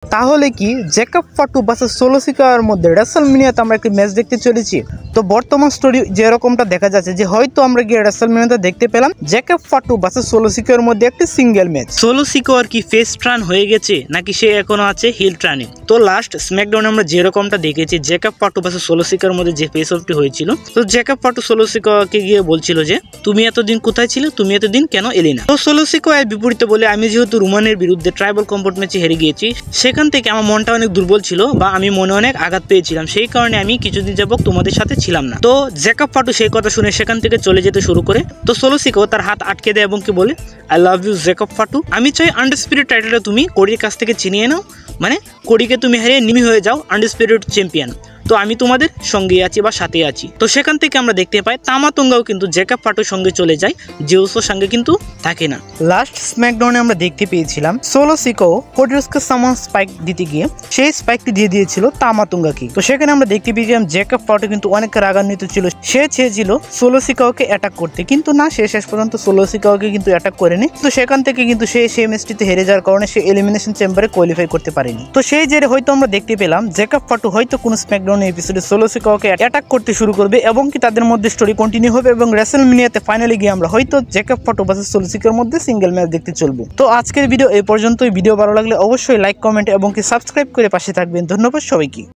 তাহলে কি Jacob ফাটু versus solo সিকাওয়ার মধ্যে রেসলম্যানিয়াতে আমরা একটি ম্যাচ দেখতে চলেছি। তো বর্তমান স্টোরি যেরকমটা দেখা যাচ্ছে যে হয়তো আমরা গিয়ে রেসলম্যানিয়াতে দেখতে পেলাম জ্যাকব ফাটু ভার্সেস সোলো সিকাওয়ার মধ্যে একটি সিঙ্গেল ম্যাচ। সোলো সিকাওয়ার কি ফেস টার্ন হয়ে গেছে নাকি সে এখনো আছে হিল টার্নে? তো লাস্ট স্ম্যাকডাউনে আমরা যেরকমটা দেখেছি জ্যাকব ফাটু ভার্সেস সোলো সিকাওয়ার মধ্যে যে ফেস অফটি হয়েছিল, তো জ্যাকব ফাটু সোলো সিকাওয়াকে গিয়ে বলছিল যে তুমি এতদিন কোথায় ছিলে, তুমি এতদিন কেন এলি না? তো সোলো সিকাওয়ার বিপরীতে বলে আমি যেহেতু রোমানের বিরুদ্ধে ট্রাইবাল কম্পোর্ট ম্যাচে হেরে গিয়েছি, সেখান থেকে আমার মনটা অনেক দুর্বল ছিল বা আমি মনে অনেক আঘাত পেয়েছিলাম, সেই কারণে আমি কিছুদিন যাবত তোমাদের সাথে ছিলাম না। তো জ্যাকব ফাটু সেই কথা শুনে সেখান থেকে চলে যেতে শুরু করে। তো সোলো সিকাওয়া তার হাত আটকে দেয় এবং কি বলে আই লাভ ইউ জ্যাকব ফাটু, আমি চাই আনডিসপিউটেড টাইটেলটা তুমি কোডির কাছ থেকে ছিনিয়ে নাও, মানে কোডিকে তুমি হারিয়ে নিমি হয়ে যাও আনডিসপিউটেড চ্যাম্পিয়ন। তো আমি তোমাদের সঙ্গে আছি বা সাথে আছি। তো সেখান থেকে আমরা দেখতে পাই তামা তুঙ্গাও কিন্তু জ্যাকব ফাটুর সঙ্গে চলে যায়, জেউসোর সঙ্গে কিন্তু থাকে না। লাস্ট স্ম্যাকডাউনে আমরা দেখতে পেয়েছিলাম সোলো সিকাওয়া কোডিরসকে সামান স্পাইক দিতে গিয়ে সেই স্পাইকটি দিয়ে দিয়েছিল তামা তুঙ্গাকে। তো সেখানে আমরা দেখতে পেয়েছিলাম জ্যাকব ফাটু কিন্তু অনেক রাগান্বিত ছিল, সে চেয়েছিল সোলো সিকাওয়াকে অ্যাটাক করতে, কিন্তু না, সে শেষ পর্যন্ত সোলো সিকাওয়াকে কিন্তু অ্যাটাক করেনি। তো সেখান থেকে কিন্তু সেই ম্যাচটিতে হেরে যাওয়ার কারণে সে এলিমিনেশন চেম্বারে কোয়ালিফাই করতে পারেনি। তো সেই জেরে হয়তো আমরা দেখতে পেলাম জ্যাকব ফাটু হয়তো কোনো স্ম্যাকডাউন এপিসোডে সোলো সিকাওয়াকে অ্যাটাক করতে শুরু করবে এবং কি তাদের মধ্যে স্টোরি কন্টিনিউ হবে এবং রেসলম্যানিয়াতে ফাইনালি গিয়ে আমরা হয়তো জ্যাকব ফাটু ভার্সেস সোলো সিকাওয়ার মধ্যে সিঙ্গেল ম্যাচ দেখতে চলবো। তো আজকের ভিডিও এই পর্যন্তই। ভিডিও ভালো লাগলে অবশ্যই লাইক, কমেন্ট এবং কি সাবস্ক্রাইব করে পাশে থাকবেন। ধন্যবাদ সবাইকে।